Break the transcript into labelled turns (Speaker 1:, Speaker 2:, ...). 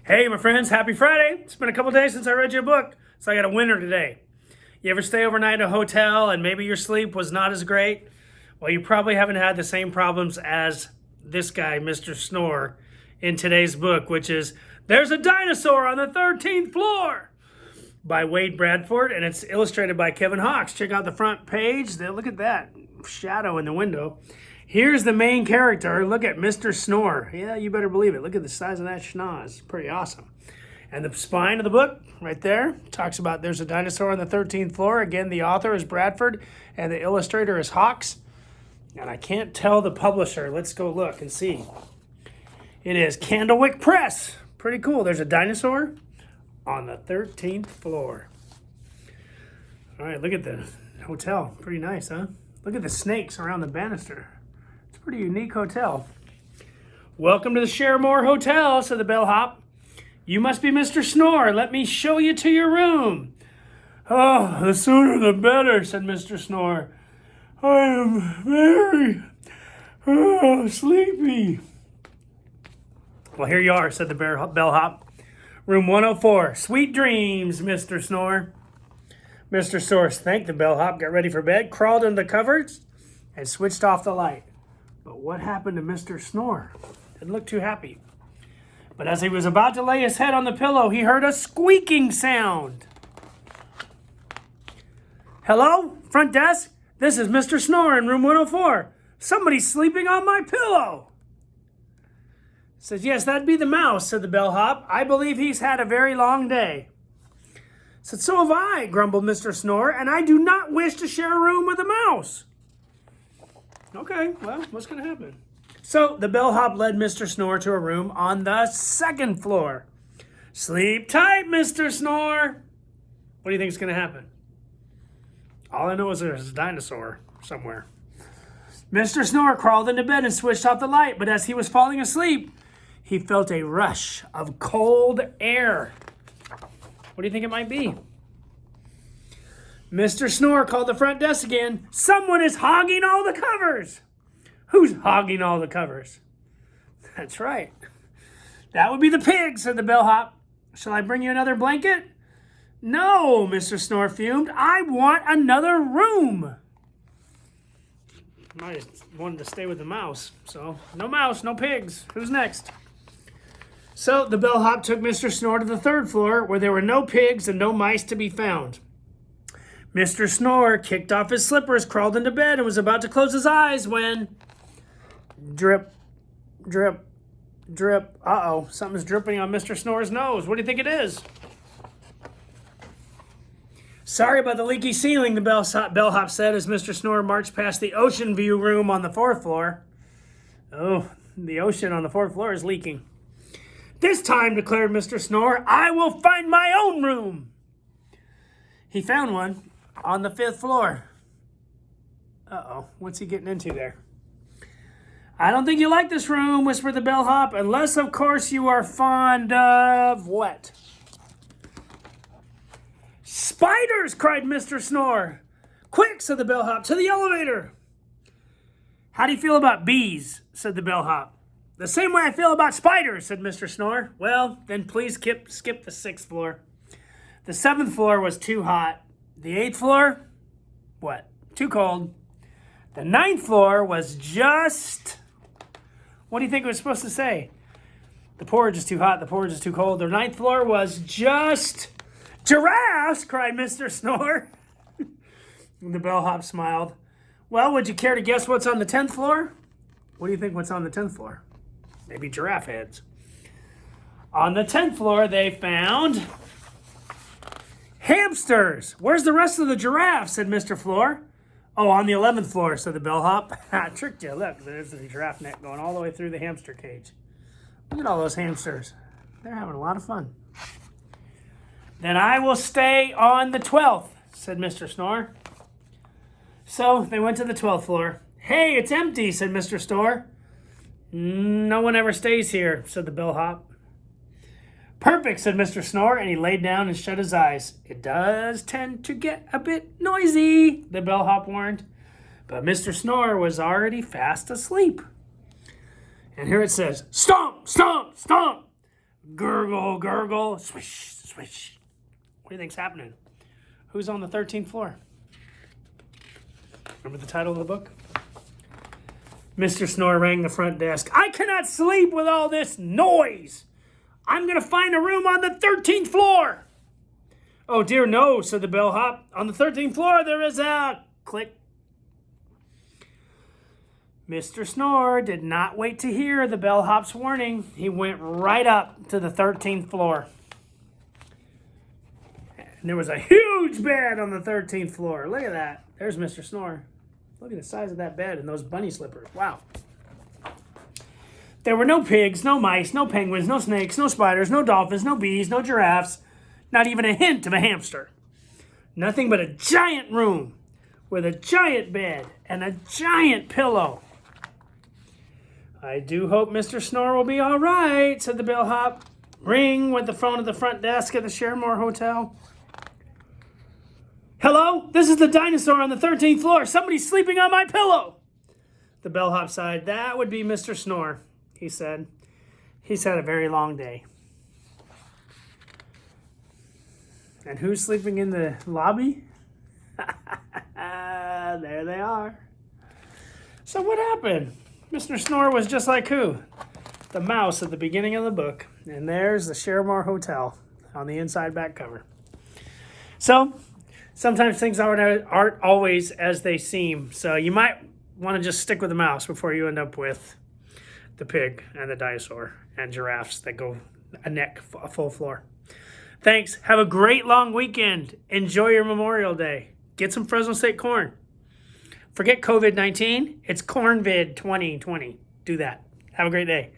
Speaker 1: Hey, my friends, happy Friday. It's been a couple days since I read you a book, so I got a winner today. You ever stay overnight at a hotel and maybe your sleep was not as great? Well, you probably haven't had the same problems as this guy, Mr. Snore, in today's book, which is There's a Dinosaur on the 13th Floor by Bradford, and it's illustrated by Kevin Hawks. Check out the front page. Look at that shadow in the window. Here's the main character. Look at Mr. Snore. Yeah, you better believe it. Look at the size of that schnoz. Pretty awesome. And the spine of the book right there talks about there's a dinosaur on the 13th floor. Again, the author is Bradford and the illustrator is Hawks. And I can't tell the publisher. Let's go look and see. It is Candlewick Press. Pretty cool. There's a dinosaur on the 13th floor. All right, look at the hotel. Pretty nice, huh? Look at the snakes around the banister. It's a pretty unique hotel. Welcome to the Shaремore Hotel, said the bellhop. You must be Mr. Snore. Let me show you to your room. Oh, the sooner the better, said Mr. Snore. I am very sleepy. Well, here you are, said the bellhop. Room 104. Sweet dreams, Mr. Snore. Mr. Snore thanked the bellhop, got ready for bed, crawled into the covers, and switched off the light. But what happened to Mr. Snore? Didn't look too happy. But as he was about to lay his head on the pillow, he heard a squeaking sound. Hello? Front desk? This is Mr. Snore in room 104. Somebody's sleeping on my pillow. Says, yes, that'd be the mouse, said the bellhop. I believe he's had a very long day. Said, so have I, grumbled Mr. Snore, and I do not wish to share a room with a mouse. Okay, well, what's going to happen? So the bellhop led Mr. Snore to a room on the second floor. Sleep tight, Mr. Snore. What do you think is going to happen? All I know is there's a dinosaur somewhere. Mr. Snore crawled into bed and switched off the light, but as he was falling asleep, he felt a rush of cold air. What do you think it might be? Mr. Snore called the front desk again. Someone is hogging all the covers. Who's hogging all the covers? That's right. That would be the pig, said the bellhop. Shall I bring you another blanket? No, Mr. Snore fumed. I want another room. I just wanted to stay with the mouse. So, no mouse, no pigs. Who's next? So, the bellhop took Mr. Snore to the third floor where there were no pigs and no mice to be found. Mr. Snore kicked off his slippers, crawled into bed, and was about to close his eyes when... Drip, drip, drip. Uh-oh, something's dripping on Mr. Snore's nose. What do you think it is? Sorry about the leaky ceiling, the bellhop said as Mr. Snore marched past the ocean view room on the fourth floor. Oh, the ocean on the fourth floor is leaking. This time, declared Mr. Snore, I will find my own room. He found one on the fifth floor. Uh-oh, what's he getting into there? I don't think you like this room, whispered the bellhop, unless, of course, you are fond of what? Spiders, cried Mr. Snore. Quick, said the bellhop, to the elevator. How do you feel about bees, said the bellhop. The same way I feel about spiders, said Mr. Snore. Well, then please skip the sixth floor. The seventh floor was too hot. The eighth floor? What? Too cold. The ninth floor was just... What do you think it was supposed to say? The porridge is too hot, the porridge is too cold. The ninth floor was just... Giraffes, cried Mr. Snore. The bellhop smiled. Well, would you care to guess what's on the 10th floor? What do you think what's on the 10th floor? Maybe giraffe heads. On the 10th floor, they found... Hamsters! Where's the rest of the giraffes? Said Mr. Floor. Oh, on the 11th floor, said the bellhop. I tricked you. Look, there's the giraffe neck going all the way through the hamster cage. Look at all those hamsters. They're having a lot of fun. Then I will stay on the 12th, said Mr. Snore. So they went to the 12th floor. Hey, it's empty, said Mr. Snore. No one ever stays here, said the bellhop. Perfect, said Mr. Snore, and he laid down and shut his eyes. It does tend to get a bit noisy, the bellhop warned. But Mr. Snore was already fast asleep. And here it says, stomp, stomp, stomp. Gurgle, gurgle, swish, swish. What do you think's happening? Who's on the 13th floor? Remember the title of the book? Mr. Snore rang the front desk. I cannot sleep with all this noise. I'm going to find a room on the 13th floor. Oh, dear, no, said the bellhop. On the 13th floor, there is a click. Mr. Snore did not wait to hear the bellhop's warning. He went right up to the 13th floor. And there was a huge bed on the 13th floor. Look at that. There's Mr. Snore. Look at the size of that bed and those bunny slippers. Wow. There were no pigs, no mice, no penguins, no snakes, no spiders, no dolphins, no bees, no giraffes, not even a hint of a hamster. Nothing but a giant room with a giant bed and a giant pillow. I do hope Mr. Snore will be all right, said the bellhop. Ring went the phone at the front desk at the Shermore Hotel. Hello, this is the Dinosaur on the 13th floor. Somebody's sleeping on my pillow. The bellhop sighed. That would be Mr. Snore, he said. He's had a very long day. And who's sleeping in the lobby? There they are. So what happened? Mr. Snore was just like who? The mouse at the beginning of the book. And there's the Shermore Hotel on the inside back cover. So sometimes things aren't always as they seem. So you might want to just stick with the mouse before you end up with the pig and the dinosaur and giraffes that go a full floor. Thanks. Have a great long weekend. Enjoy your Memorial Day. Get some Fresno State corn. Forget COVID-19. It's Cornvid 2020. Do that. Have a great day.